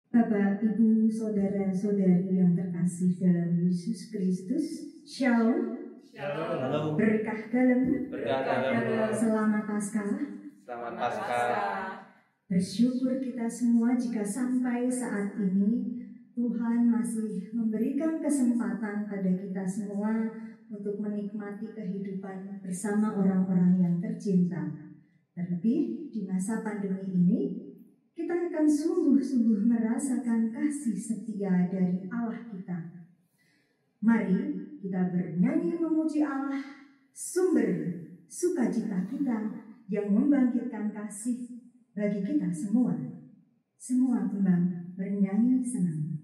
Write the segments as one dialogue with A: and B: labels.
A: Bapak, Ibu, Saudara-saudari yang terkasih dalam Yesus Kristus, Shalom.
B: Shalom.
A: Berkah dalam.
B: Selamat
A: Paskah. Bersyukur kita semua jika sampai saat ini Tuhan masih memberikan kesempatan pada kita semua untuk menikmati kehidupan bersama orang-orang yang tercinta. Terlebih di masa pandemi ini, kita akan sungguh-sungguh merasakan kasih setia dari Allah kita. Mari kita bernyanyi memuji Allah, sumber sukacita kita yang membangkitkan kasih bagi kita semua. Semua kembang bernyanyi senang.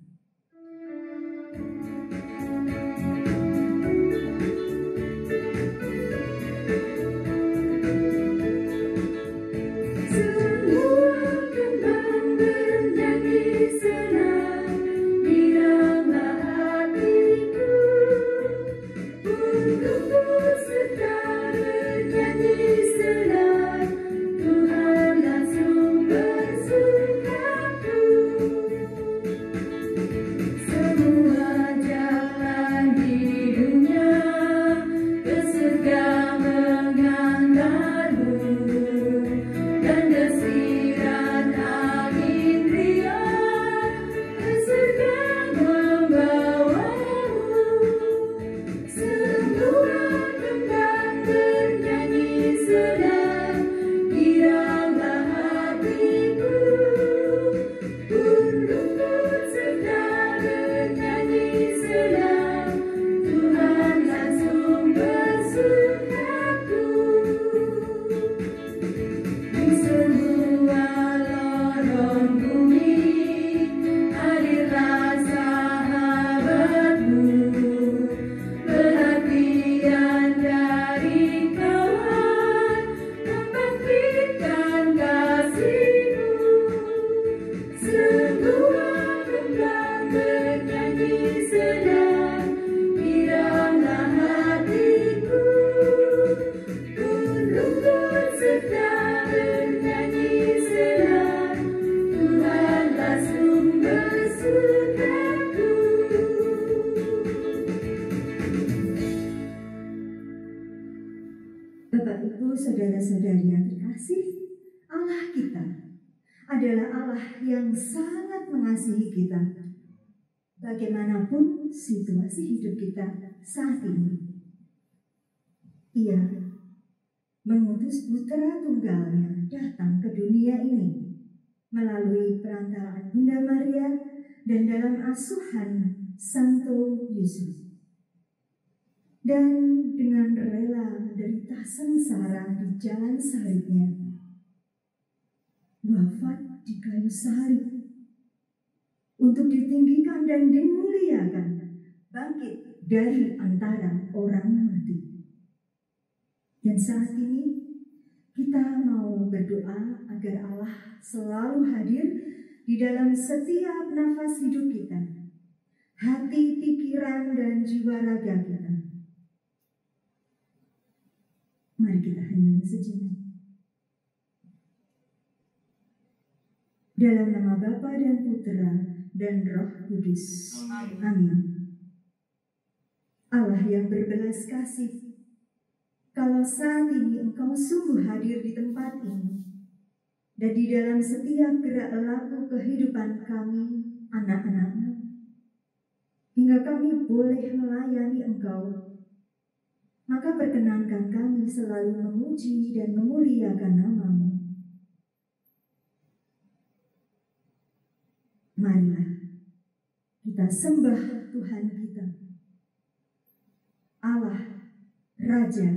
A: Bapak, Ibu, Saudara-saudari yang terkasih, Allah kita adalah Allah yang sangat mengasihi kita. Bagaimanapun situasi hidup kita saat ini, Ia mengutus putra tunggalnya datang ke dunia ini melalui perantaraan Bunda Maria dan dalam asuhan Santo Yusuf. Dan dengan rela menderita sengsara di jalan salibnya, wafat di kayu salib, untuk ditinggikan dan dimuliakan, bangkit dari antara orang mati. Dan saat ini kita mau berdoa agar Allah selalu hadir di dalam setiap nafas hidup kita, hati, pikiran, dan jiwa raga kita. Mari kita hening sejenak. Dalam nama Bapa dan Putra dan Roh Kudus. Amin. Allah yang berbelas kasih, kalau saat ini Engkau sungguh hadir di tempat ini dan di dalam setiap gerak laku kehidupan kami, anak-anak-Mu, hingga kami boleh melayani Engkau, maka perkenankan kami selalu memuji dan memuliakan nama-Mu. Marilah kita sembah Tuhan kita, Allah Raja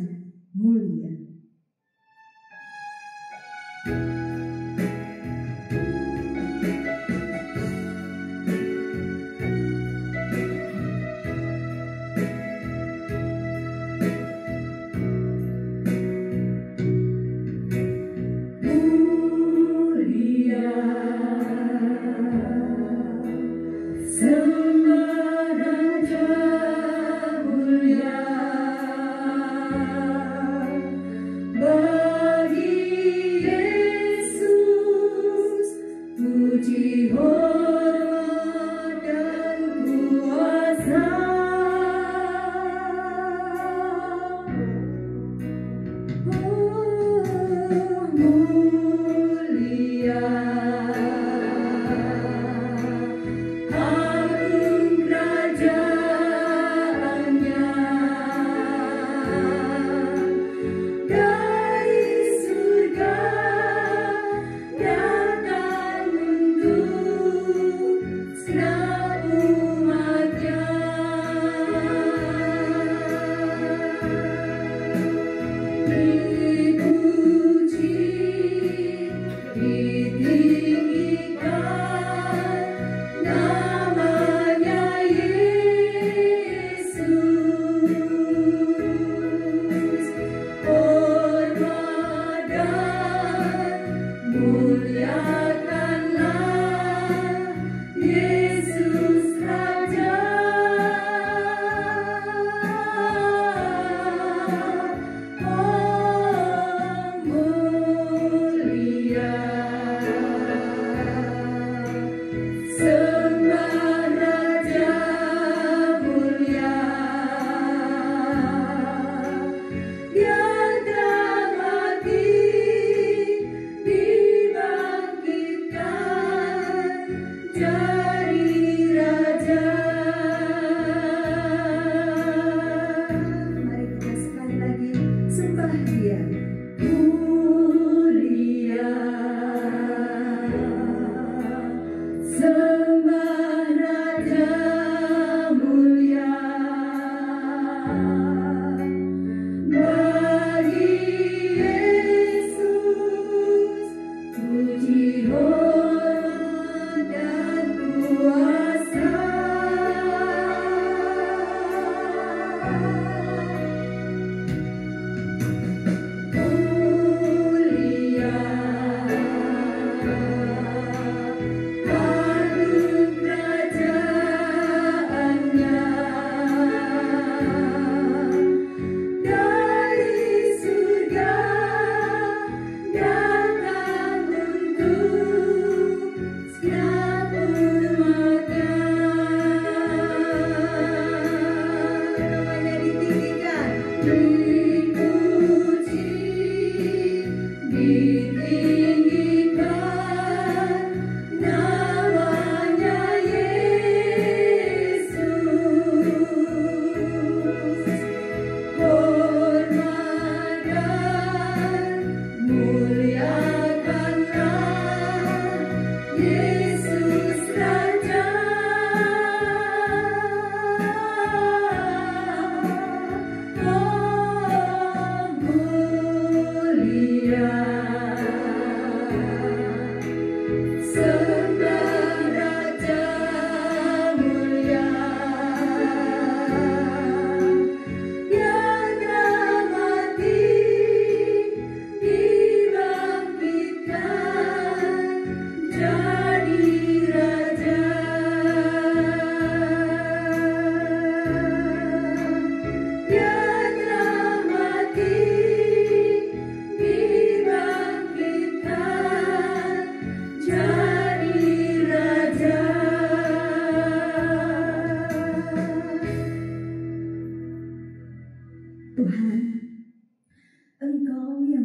A: mulia.
C: Puji hormat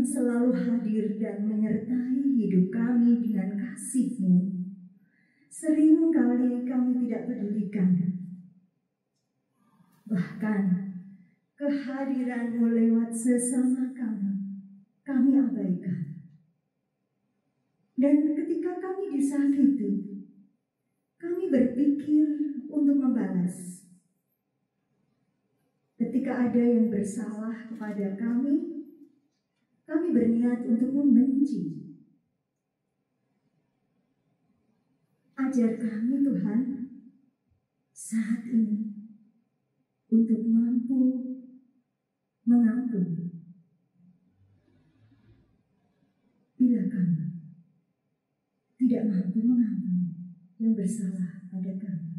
A: yang selalu hadir dan menyertai hidup kami dengan kasih-Mu, seringkali kami tidak pedulikan. Bahkan kehadiran-Mu lewat sesama kami abaikan. Dan ketika kami disakiti, kami berpikir untuk membalas. Ketika ada yang bersalah kepada kami berniat untuk membenci. Ajar kami Tuhan saat ini untuk mampu mengampuni bila kami tidak mampu mengampuni yang bersalah pada kami.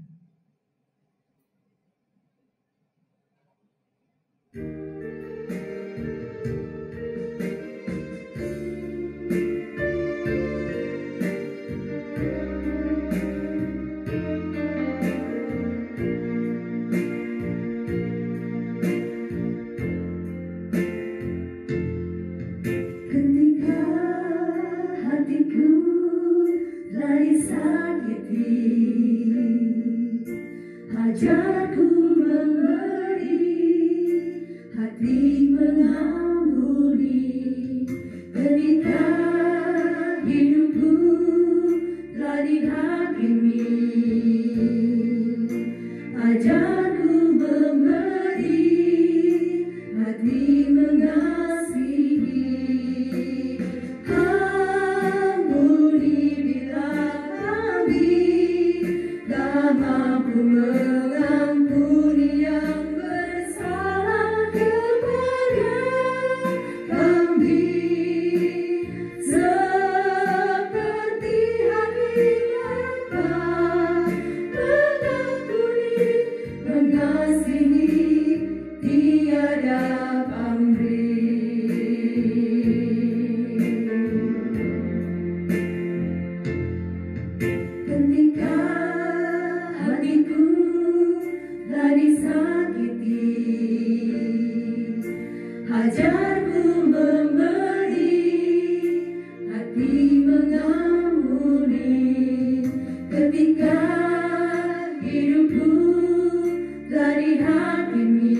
A: Ajarku memberi, hati mengampuni, ketika hidupku telah dihakimi. Ajarku memberi, hati mengasihi, ampuni bila kami tak mampu mengampuni yang bersalah kepada kami, seperti hati Bapa mengampuni, mengasihi, tiada pamrih. Ketika hatiku telah disakiti, ajarku memberi, hati mengampuni, ketika hidupku telah dihakimi.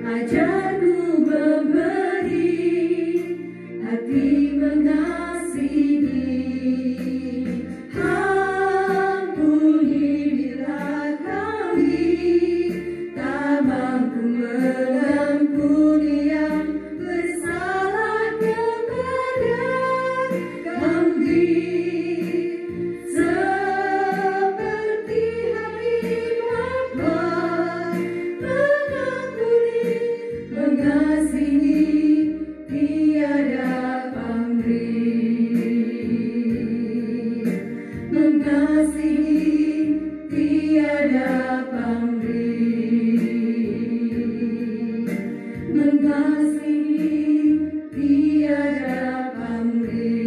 A: Ajarku memberi, hati mengasihi, ampuni bila kami tak mampu mengampuni yang bersalah kepada kami, seperti hati Bapa mengampuni, mengasihi, tiada pamrih, mengasihi, tiada pamrih, mengasihi, tiada pamrih.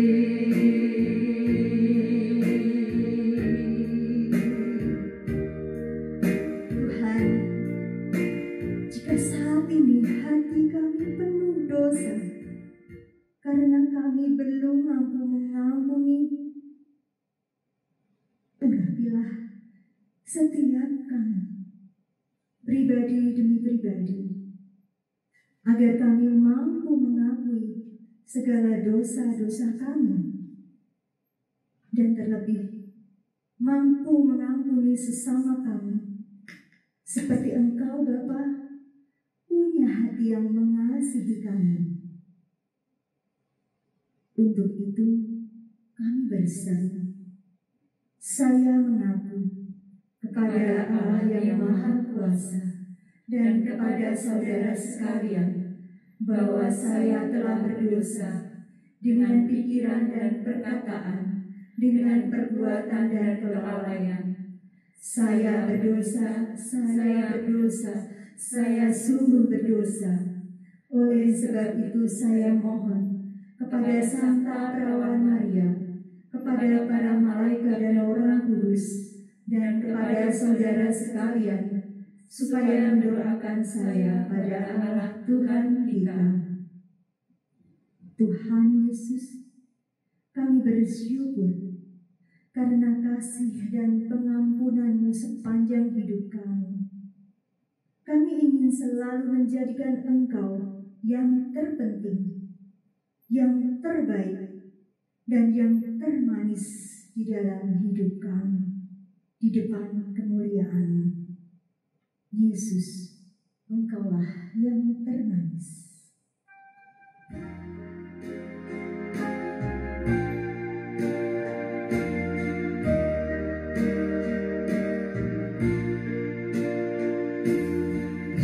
A: Tuhan, jika saat ini hati kami penuh dosa karena kami belum mampu mengampuni, urapilah setiap kami, pribadi demi pribadi, agar kami mampu mengakui segala dosa-dosa kami, dan terlebih mampu mengampuni sesama kami, seperti Engkau Bapa punya hati yang mengasihi kami. Untuk itu kami berseru, saya mengaku kepada Allah yang Maha Kuasa dan kepada saudara sekalian bahwa saya telah berdosa dengan pikiran dan perkataan, dengan perbuatan dan kelalaian. Saya berdosa, saya sungguh berdosa. Oleh sebab itu saya mohon kepada Santa Perawan Maria, kepada para malaikat dan orang kudus, dan kepada saudara sekalian, supaya mendoakan saya pada Allah Tuhan kita. Tuhan Yesus, kami bersyukur karena kasih dan pengampunan-Mu sepanjang hidup kami. Kami ingin selalu menjadikan Engkau yang terpenting, yang terbaik, dan yang termanis di dalam hidup kami, di depan kemuliaan. Yesus, Engkaulah yang termanis.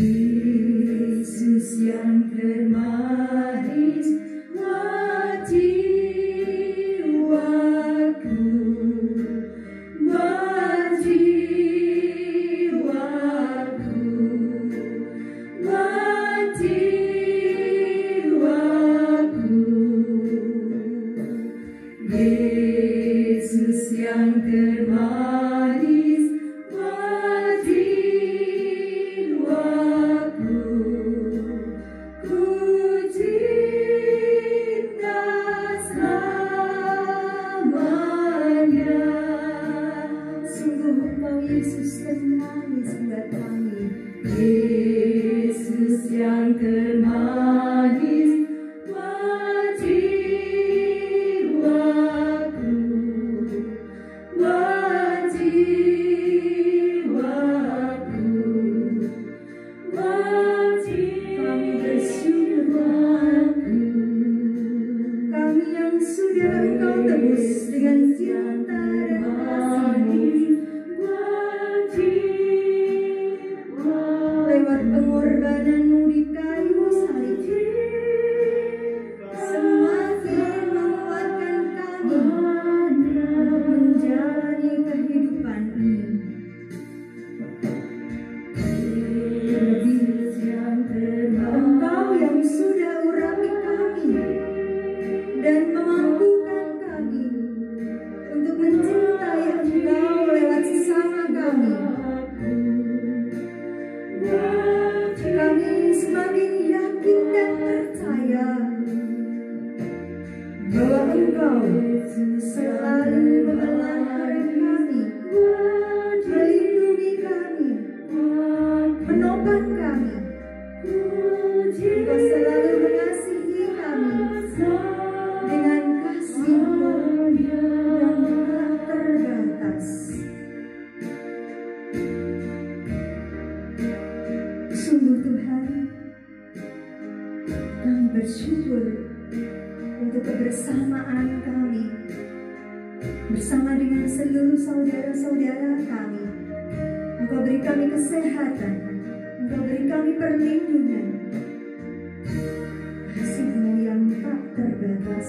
A: Yesus yang termanis, Yesus yang termanis, mati jiwaku, ku cinta selamanya. Sungguh Engkau Yesus termanis buat kami. Yesus yang termanis, bersyukur untuk kebersamaan kami bersama dengan seluruh saudara-saudara kami. Engkau beri kami kesehatan, Engkau beri kami perlindungan. Kasih-Mu yang tak terbatas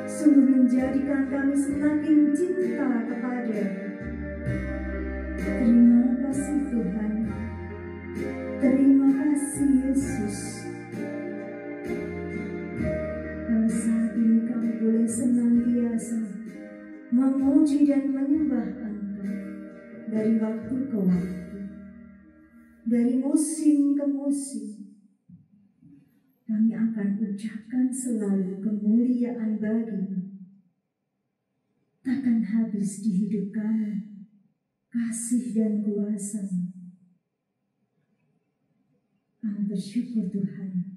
A: sungguh menjadikan kami semakin cinta kepada-Mu. Terima kasih Tuhan, terima kasih Yesus. Saat ini kami boleh senantiasa memuji dan menyembah Engkau dari waktu ke waktu, dari musim ke musim. Kami akan ucapkan selalu kemuliaan bagi-Mu. Takkan habis di hidup kami kasih dan kuasa-Mu. Kami bersyukur Tuhan.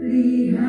A: Lihat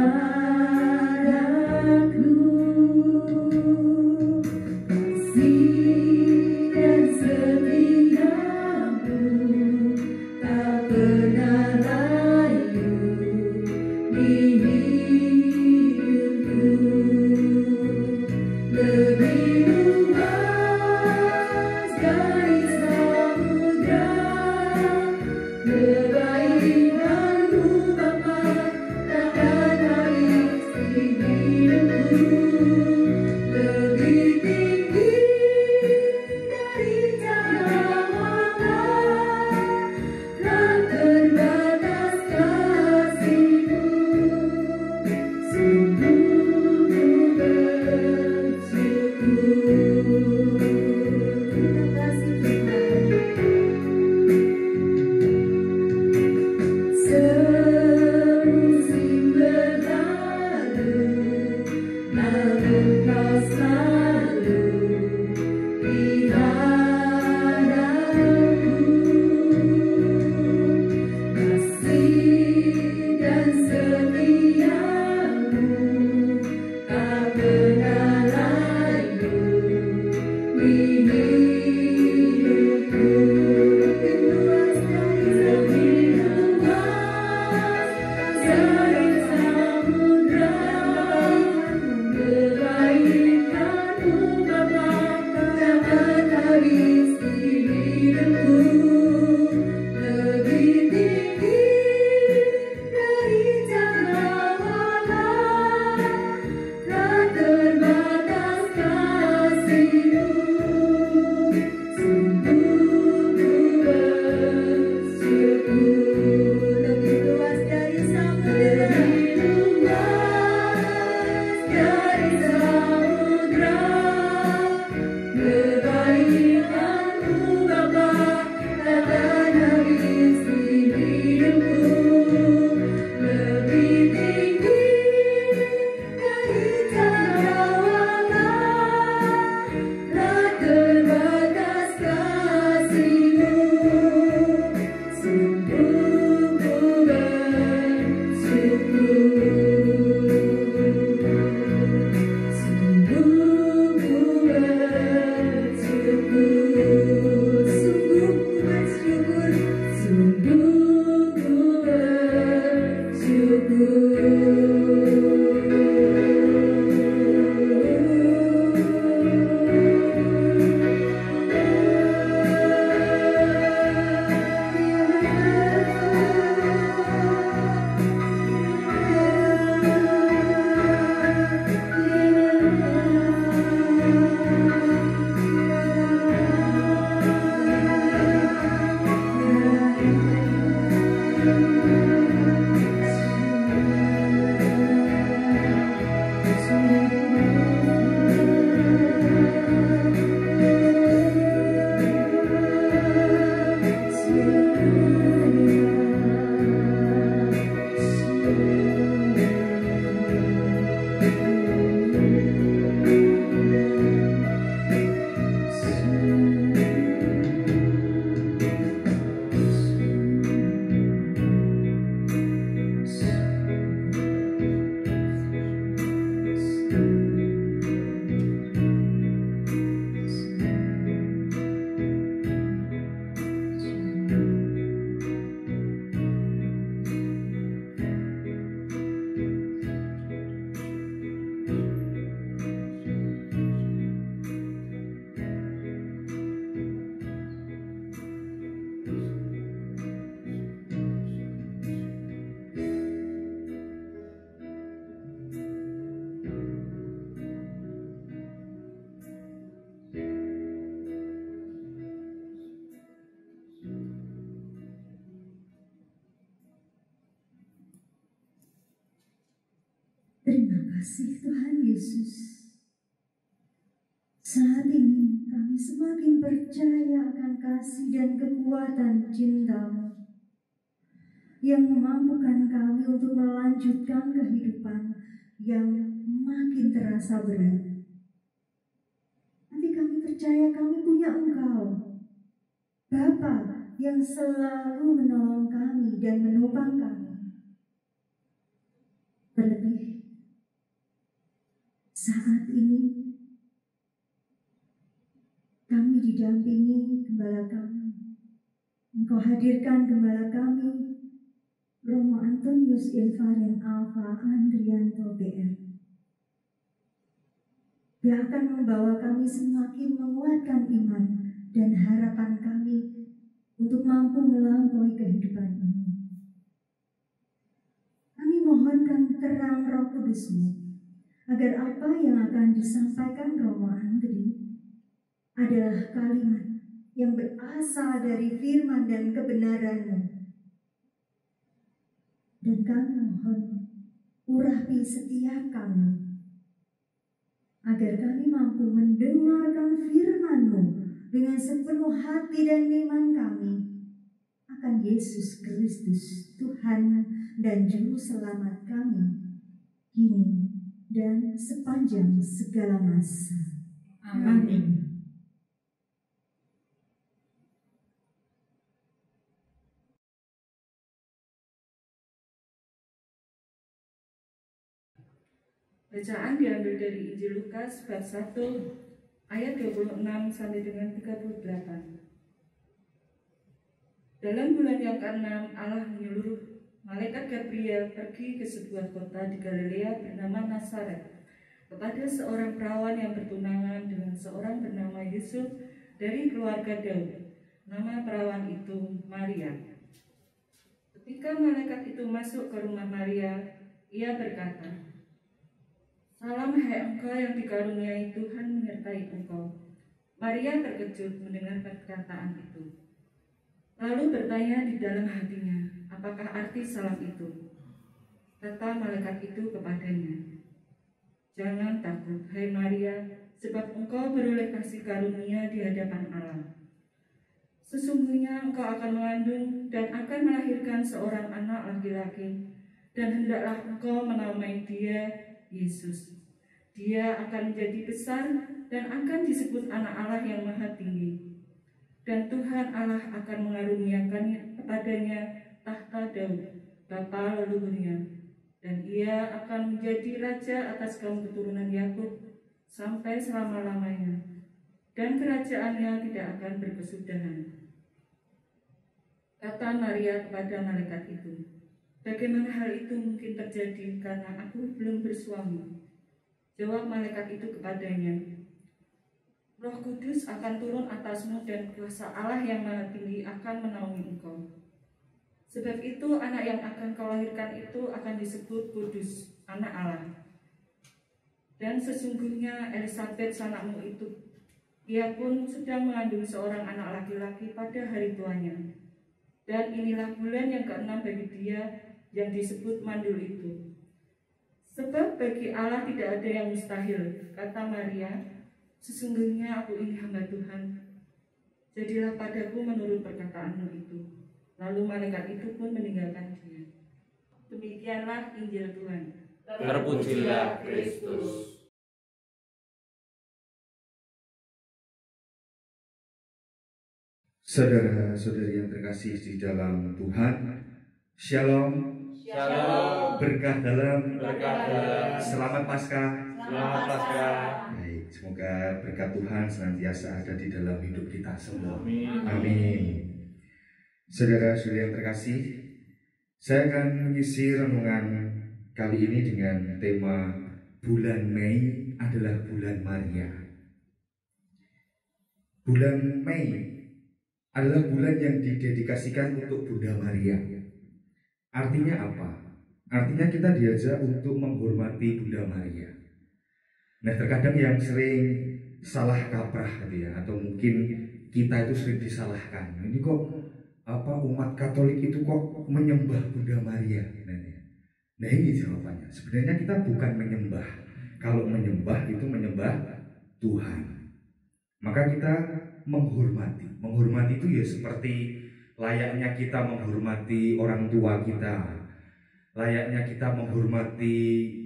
A: Terima kasih Tuhan Yesus. Saat ini kami semakin percaya akan kasih dan kekuatan cinta-Mu yang memampukan kami untuk melanjutkan kehidupan yang makin terasa berat. Tapi kami percaya kami punya Engkau, Bapa yang selalu menolong kami dan menopang kami. Terlebih saat ini kami didampingi gembala kami. Engkau hadirkan gembala kami, Romo Antonius Invarian Alfa Andrianto BR, yang akan membawa kami semakin menguatkan iman dan harapan kami untuk mampu melampaui kehidupan ini. Kami mohonkan terang Roh Kudus-Mu, agar apa yang akan disampaikan Romo Andri adalah kalimat yang berasal dari firman dan kebenaran-Mu. Dan kami mohon urapi setiap kami, agar kami mampu mendengarkan firman-Mu dengan sepenuh hati dan iman kami akan Yesus Kristus, Tuhan dan Juru Selamat kami, kini dan sepanjang segala masa. Amin.
C: Bacaan diambil dari Injil Lukas bab 1 ayat 26 sampai dengan 38. Dalam bulan yang ke-6 Allah menyuruh malaikat Gabriel pergi ke sebuah kota di Galilea bernama Nazaret kepada seorang perawan yang bertunangan dengan seorang bernama Yusuf dari keluarga Daud. Nama perawan itu Maria. Ketika malaikat itu masuk ke rumah Maria, ia berkata, "Salam hai engkau yang dikaruniai Tuhan menyertai engkau." Maria terkejut mendengar perkataan itu. Lalu bertanya di dalam hatinya, apakah arti salam itu? Kata malaikat itu kepadanya, "Jangan takut, hai Maria, sebab engkau beroleh kasih karunia di hadapan Allah. Sesungguhnya engkau akan mengandung dan akan melahirkan seorang anak laki-laki, dan hendaklah engkau menamai dia Yesus. Dia akan menjadi besar dan akan disebut anak Allah yang Maha Tinggi. Dan Tuhan Allah akan mengaruniakan kepadanya tahta Daud, bapa leluhurnya. Dan ia akan menjadi raja atas kaum keturunan Yakub sampai selama-lamanya. Dan kerajaannya tidak akan berkesudahan." Kata Maria kepada malaikat itu, "Bagaimana hal itu mungkin terjadi karena aku belum bersuami?" Jawab malaikat itu kepadanya, "Roh Kudus akan turun atasmu dan kuasa Allah yang Maha Tinggi akan menaungi engkau. Sebab itu anak yang akan kau lahirkan itu akan disebut Kudus, anak Allah. Dan sesungguhnya Elisabet sanakmu itu, ia pun sedang mengandung seorang anak laki-laki pada hari tuanya. Dan inilah bulan yang ke-6 bagi dia yang disebut mandul itu. Sebab bagi Allah tidak ada yang mustahil," kata Maria. "Sesungguhnya aku ini hamba Tuhan. Jadilah padaku menurut perkataanmu itu." Lalu malaikat itu pun meninggalkan dia. Demikianlah Injil Tuhan.
B: Terpujilah Kristus.
D: Saudara-saudari yang terkasih di dalam Tuhan, Shalom.
B: Shalom.
D: Berkah dalam.
B: Selamat
D: Paskah.
B: Paskah.
D: Baik, semoga berkat Tuhan senantiasa ada di dalam hidup kita semua.
B: Amin.
D: Amin. Saudara-saudari yang terkasih, saya akan mengisi renungan kali ini dengan tema bulan Mei adalah bulan Maria. Bulan Mei adalah bulan yang didedikasikan untuk Bunda Maria. Artinya apa? Artinya kita diajak untuk menghormati Bunda Maria. Nah, terkadang yang sering salah kaprah gitu ya, atau mungkin kita itu sering disalahkan. Ini kok umat Katolik itu kok menyembah Bunda Maria? Nah, ini jawabannya. Sebenarnya kita bukan menyembah. Kalau menyembah itu menyembah Tuhan. Maka kita menghormati. Menghormati itu ya seperti layaknya kita menghormati orang tua kita, layaknya kita menghormati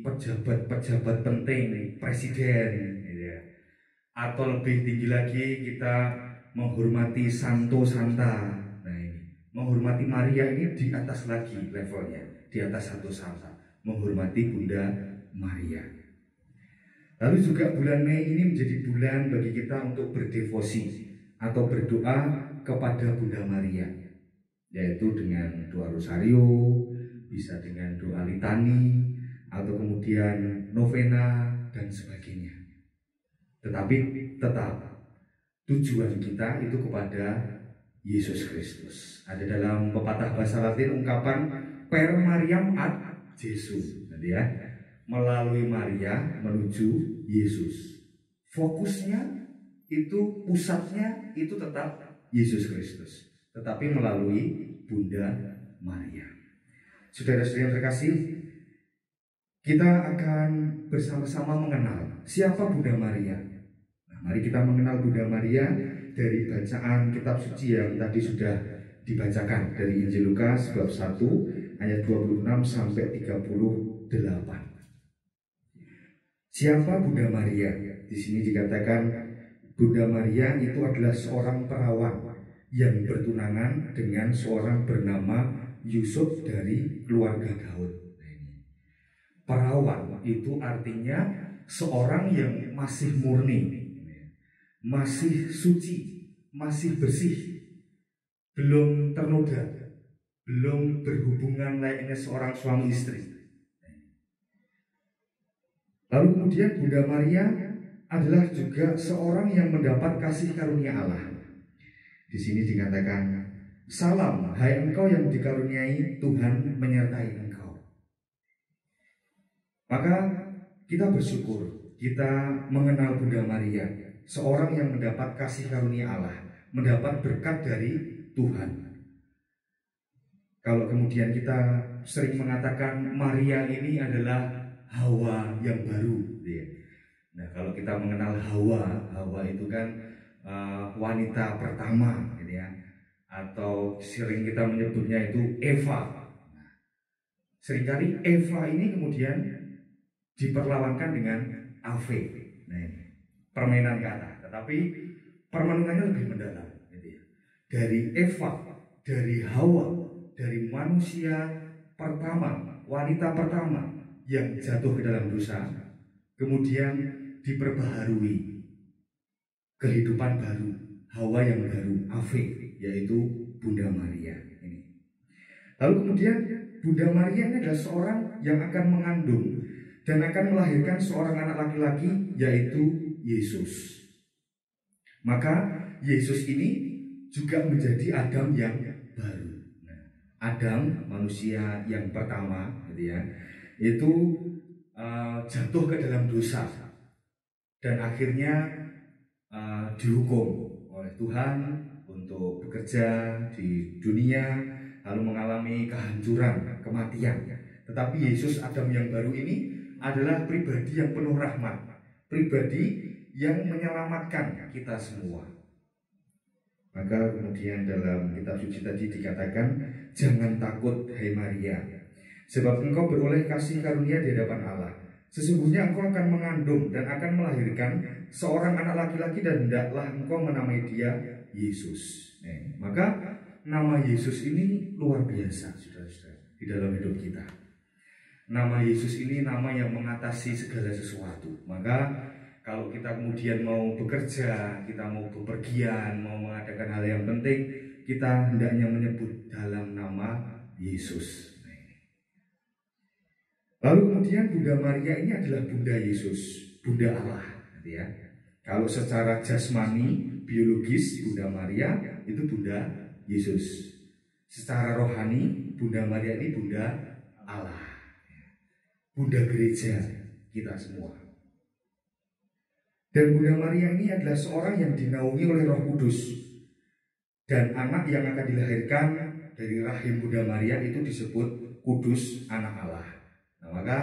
D: pejabat-pejabat penting, presiden, gitu ya. Atau lebih tinggi lagi kita menghormati santo santa. Nah, ini menghormati Maria ini di atas lagi levelnya, di atas santo santa, menghormati Bunda Maria. Lalu juga bulan Mei ini menjadi bulan bagi kita untuk berdevosi atau berdoa kepada Bunda Maria, yaitu dengan doa rosario, bisa dengan doa litani, atau kemudian novena dan sebagainya. Tetapi tetap tujuan kita itu kepada Yesus Kristus. Ada dalam pepatah bahasa Latin ungkapan per Mariam ad Jesu, ya, melalui Maria menuju Yesus. Fokusnya itu, pusatnya itu tetap Yesus Kristus, tetapi melalui Bunda Maria. Saudara-saudari yang terkasih, kita akan bersama-sama mengenal siapa Bunda Maria. Nah, mari kita mengenal Bunda Maria dari bacaan kitab suci yang tadi sudah dibacakan dari Injil Lukas bab 1 ayat 26 sampai 38. Siapa Bunda Maria? Di sini dikatakan Bunda Maria itu adalah seorang perawan yang bertunangan dengan seorang bernama Yusuf dari keluarga Daud. Perawan itu artinya seorang yang masih murni, masih suci, masih bersih, belum ternoda, belum berhubungan layaknya seorang suami istri. Lalu kemudian Bunda Maria adalah juga seorang yang mendapat kasih karunia Allah. Di sini dikatakan, salam, hai engkau yang dikaruniai Tuhan menyertai engkau. Maka kita bersyukur kita mengenal Bunda Maria, seorang yang mendapat kasih karunia Allah, mendapat berkat dari Tuhan. Kalau kemudian kita sering mengatakan Maria ini adalah Hawa yang baru, ya. Nah, kalau kita mengenal Hawa itu kan wanita pertama, gitu ya. Atau sering kita menyebutnya itu Eva. Nah, seringkali Eva ini kemudian diperlawankan dengan Ave. Nah, ini permainan kata, tetapi permainannya lebih mendalam, gitu ya. Dari Eva, dari Hawa, dari manusia pertama, wanita pertama yang jatuh ke dalam dosa, kemudian diperbaharui kehidupan baru, Hawa yang baru, Ave, yaitu Bunda Maria ini. Lalu kemudian Bunda Maria ini adalah seorang yang akan mengandung dan akan melahirkan seorang anak laki-laki, yaitu Yesus. Maka Yesus ini juga menjadi Adam yang baru. Nah, Adam, manusia yang pertama, gitu ya, itu jatuh ke dalam dosa dan akhirnya dihukum oleh Tuhan untuk bekerja di dunia, lalu mengalami kehancuran, kematian. Tetapi Yesus Adam yang baru ini adalah pribadi yang penuh rahmat, pribadi yang menyelamatkan kita semua. Maka kemudian dalam kitab suci tadi dikatakan, jangan takut hai Maria, sebab engkau beroleh kasih karunia di hadapan Allah. Sesungguhnya engkau akan mengandung dan akan melahirkan seorang anak laki-laki, dan hendaklah engkau menamai dia Yesus. Maka nama Yesus ini luar biasa, saudara-saudara, di dalam hidup kita. Nama Yesus ini nama yang mengatasi segala sesuatu. Maka kalau kita kemudian mau bekerja, kita mau bepergian, mau mengadakan hal yang penting, kita hendaknya menyebut dalam nama Yesus. Lalu kemudian Bunda Maria ini adalah Bunda Yesus, Bunda Allah, ya. Kalau secara jasmani, biologis, Bunda Maria itu Bunda Yesus. Secara rohani, Bunda Maria ini Bunda Allah, Bunda gereja kita semua. Dan Bunda Maria ini adalah seorang yang dinaungi oleh Roh Kudus. Dan anak yang akan dilahirkan dari rahim Bunda Maria itu disebut Kudus, anak Allah. Nah, maka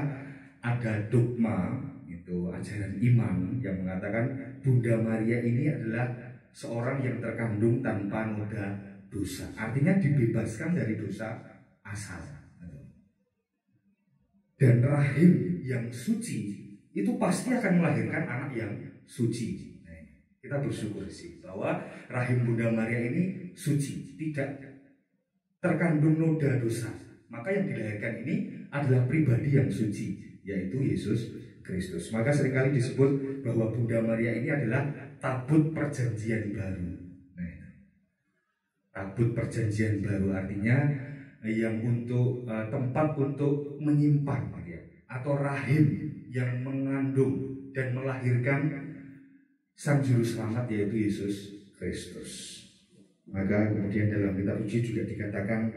D: ada dogma, itu ajaran iman yang mengatakan Bunda Maria ini adalah seorang yang terkandung tanpa noda dosa. Artinya dibebaskan dari dosa asal. Dan rahim yang suci itu pasti akan melahirkan anak yang suci. Nah, kita bersyukur sih bahwa rahim Bunda Maria ini suci, tidak terkandung noda dosa. Maka yang dilahirkan ini adalah pribadi yang suci, yaitu Yesus Kristus. Maka seringkali disebut bahwa Bunda Maria ini adalah tabut perjanjian baru. Nah, tabut perjanjian baru artinya yang untuk tempat untuk menyimpan, ya, atau rahim yang mengandung dan melahirkan Sang Juru Selamat, yaitu Yesus Kristus. Maka kemudian dalam kitab suci juga dikatakan,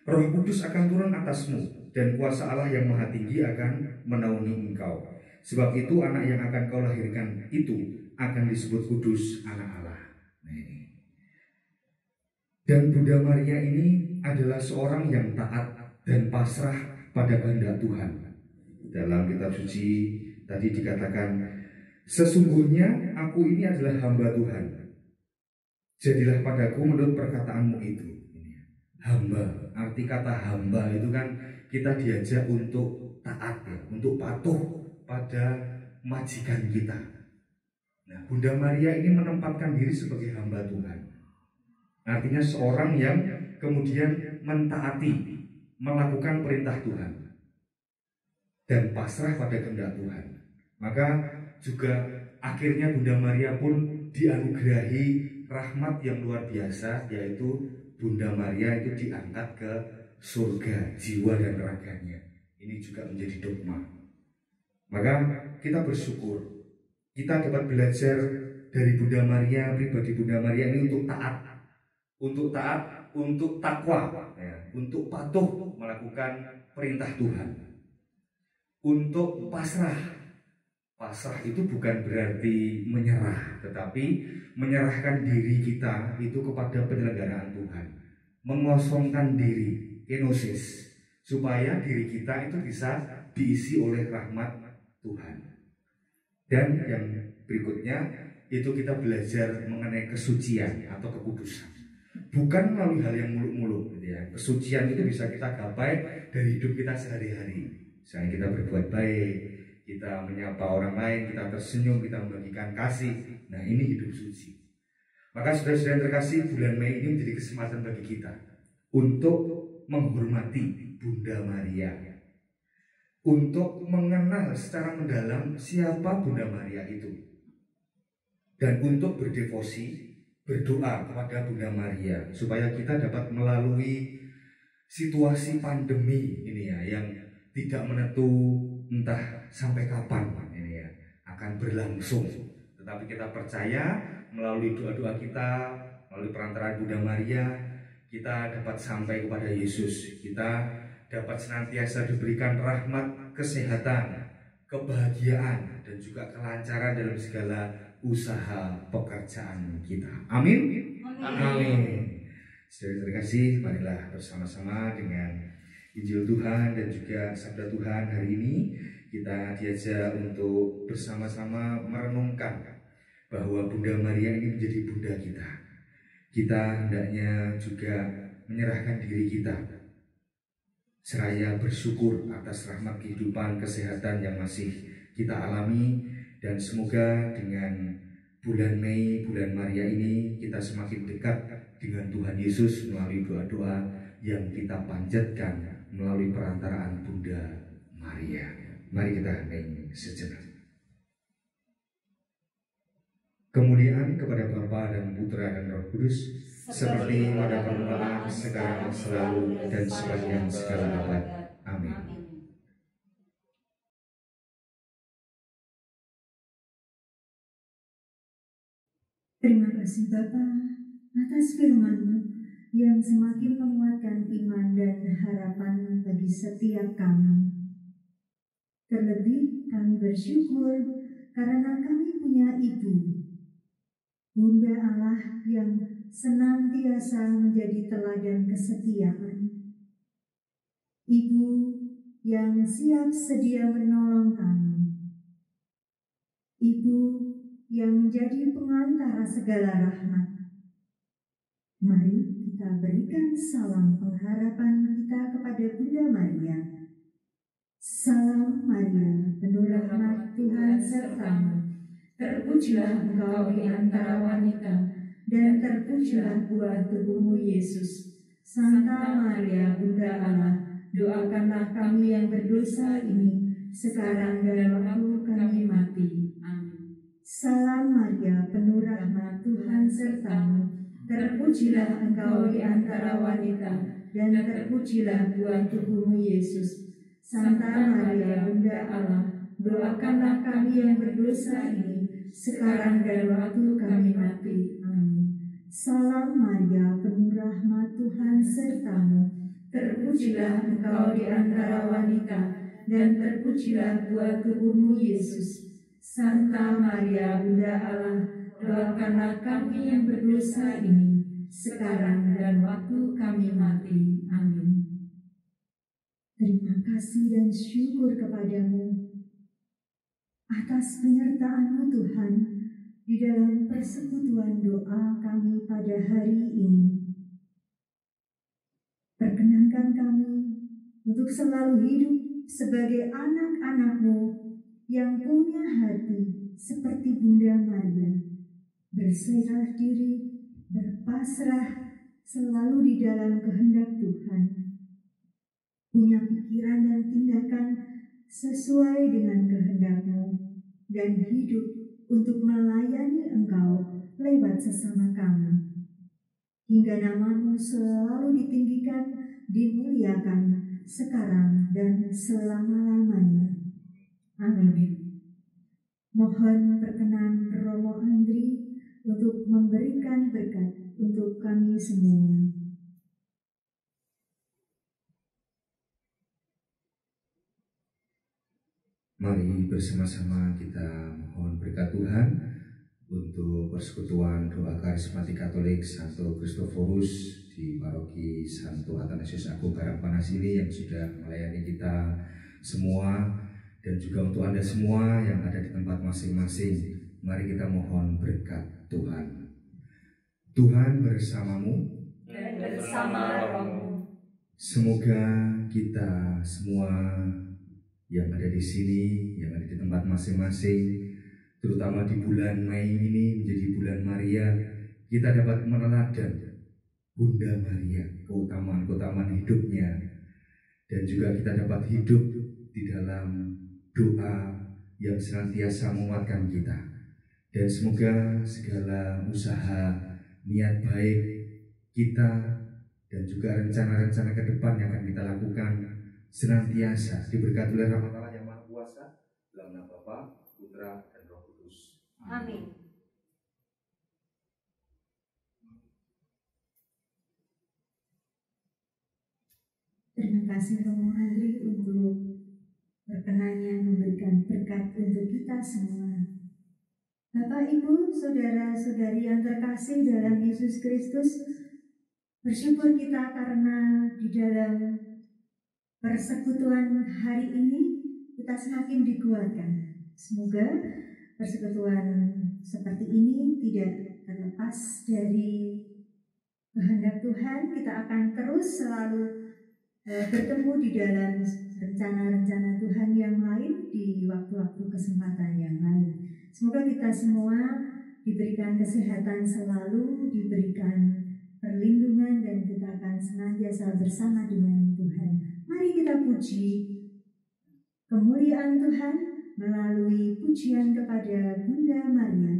D: Roh Kudus akan turun atasmu, dan kuasa Allah yang Maha Tinggi akan menaungi engkau. Sebab itu anak yang akan kau lahirkan itu akan disebut Kudus, anak Allah. Nah, ini. Dan Bunda Maria ini adalah seorang yang taat dan pasrah pada kehendak Tuhan. Dalam kitab suci tadi dikatakan, sesungguhnya aku ini adalah hamba Tuhan. Jadilah padaku menurut perkataanmu itu. Hamba, arti kata hamba itu kan kita diajak untuk taat, ya, untuk patuh pada majikan kita. Nah, Bunda Maria ini menempatkan diri sebagai hamba Tuhan. Artinya seorang yang kemudian mentaati, melakukan perintah Tuhan dan pasrah pada kehendak Tuhan. Maka juga akhirnya Bunda Maria pun dianugerahi rahmat yang luar biasa, yaitu Bunda Maria itu diangkat ke surga jiwa dan raganya. Ini juga menjadi dogma. Maka kita bersyukur kita dapat belajar dari Bunda Maria, pribadi Bunda Maria ini untuk taat, untuk takwa, ya, untuk patuh melakukan perintah Tuhan, untuk pasrah. Pasrah itu bukan berarti menyerah, tetapi menyerahkan diri kita itu kepada penyelenggaraan Tuhan, mengosongkan diri, kenosis, supaya diri kita itu bisa diisi oleh rahmat Tuhan. Dan yang berikutnya itu kita belajar mengenai kesucian atau kekudusan, bukan melalui hal yang muluk-muluk, gitu ya. Kesucian itu bisa kita gapai dari hidup kita sehari-hari. Misalnya kita berbuat baik, kita menyapa orang lain, kita tersenyum, kita membagikan kasih. Nah, ini hidup suci. Maka saudara-saudara yang terkasih, bulan Mei ini menjadi kesempatan bagi kita untuk menghormati Bunda Maria, untuk mengenal secara mendalam siapa Bunda Maria itu, dan untuk berdevosi, berdoa kepada Bunda Maria supaya kita dapat melalui situasi pandemi ini ya, yang tidak menentu entah sampai kapan ini ya akan berlangsung, tetapi kita percaya melalui doa-doa kita, melalui perantaraan Bunda Maria, kita dapat sampai kepada Yesus. Kita dapat senantiasa diberikan rahmat, kesehatan, kebahagiaan, dan juga kelancaran dalam segala usaha pekerjaan kita. Amin. Amin. Saudara terkasih, marilah bersama-sama dengan Injil Tuhan dan juga Sabda Tuhan hari ini kita diajak untuk bersama-sama merenungkan bahwa Bunda Maria ini menjadi Bunda kita. Kita hendaknya juga menyerahkan diri kita seraya bersyukur atas rahmat kehidupan, kesehatan yang masih kita alami, dan semoga dengan bulan Mei, bulan Maria ini kita semakin dekat dengan Tuhan Yesus melalui doa-doa yang kita panjatkan melalui perantaraan Bunda Maria. Mari kita hening sejenak. Kemuliaan kepada Bapa dan Putra dan Roh Kudus, seperti pada permulaan, sekarang, selalu, dan sepanjang segala abad. Amin.
A: Terima kasih Bapa atas firman-Mu yang semakin menguatkan iman dan harapan bagi setiap kami. Terlebih kami bersyukur karena kami punya Ibu, Bunda Allah yang senantiasa menjadi teladan kesetiaan. Ibu yang siap sedia menolong kami. Ibu yang menjadi pengantara segala rahmat. Mari kita berikan salam pengharapan kita kepada Bunda Maria. Salam Maria, penuh rahmat Tuhan sertamu. Terpujilah engkau di antara wanita, dan terpujilah buah tubuhmu Yesus. Santa Maria, Bunda Allah, doakanlah kami yang berdosa ini, sekarang dan waktu kami mati. Amin. Salam Maria, penuh rahmat Tuhan sertamu. Terpujilah engkau di antara wanita, dan terpujilah buah tubuhmu Yesus. Santa Maria, Bunda Allah, doakanlah kami yang berdosa ini, sekarang dan waktu kami mati. Amin. Salam Maria, penuh rahmat Tuhan sertamu. Terpujilah engkau di antara wanita, dan terpujilah buah tubuhmu Yesus. Santa Maria, Bunda Allah, doakanlah kami yang berdosa ini, sekarang dan waktu kami mati. Amin. Terima kasih dan syukur kepadamu atas penyertaan-Mu Tuhan di dalam persekutuan doa kami pada hari ini. Perkenankan kami untuk selalu hidup sebagai anak-anak-Mu yang punya hati seperti Bunda Maria, berserah diri, berpasrah selalu di dalam kehendak Tuhan, punya pikiran dan tindakan sesuai dengan kehendak-Mu, dan hidup untuk melayani Engkau lewat sesama kami. Hingga nama-Mu selalu ditinggikan, dimuliakan, sekarang dan selama-lamanya. Amin. Mohon perkenan Romo Andri untuk memberikan berkat untuk kami semua.
D: Mari bersama-sama kita mohon berkat Tuhan untuk persekutuan doa karismatik Katolik Santo Kristoforus di Paroki Santo Athanasius Agung Karangpanas ini yang sudah melayani kita semua, dan juga untuk Anda semua yang ada di tempat masing-masing. Mari kita mohon berkat Tuhan. Tuhan bersamamu
C: dan bersama rohmu.
D: Semoga kita semua yang ada di sini, yang ada di tempat masing-masing, terutama di bulan Mei ini menjadi bulan Maria, kita dapat meneladan Bunda Maria, keutamaan-keutamaan hidupnya, dan juga kita dapat hidup di dalam doa yang senantiasa menguatkan kita. Dan semoga segala usaha, niat baik kita, dan juga rencana-rencana ke depan yang akan kita lakukan senantiasa diberkati oleh Rahmat Allah yang Maha Kuasa, dalam nama Bapa, Putra, dan Roh Kudus.
C: Amin.
A: Terima kasih Romo Andri untuk berkenannya memberikan berkat untuk kita semua. Bapak, Ibu, saudara-saudari yang terkasih dalam Yesus Kristus, bersyukur kita karena di dalam persekutuan hari ini kita semakin dikuatkan. Semoga persekutuan seperti ini tidak terlepas dari kehendak Tuhan. Kita akan terus selalu bertemu di dalam rencana-rencana Tuhan yang lain di waktu-waktu kesempatan yang lain. Semoga kita semua diberikan kesehatan selalu, diberikan perlindungan, dan kita akan senantiasa bersama dengan Tuhan. Mari kita puji kemuliaan Tuhan melalui pujian kepada Bunda Maria,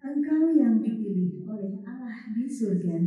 A: Engkau yang dipilih oleh Allah di surga.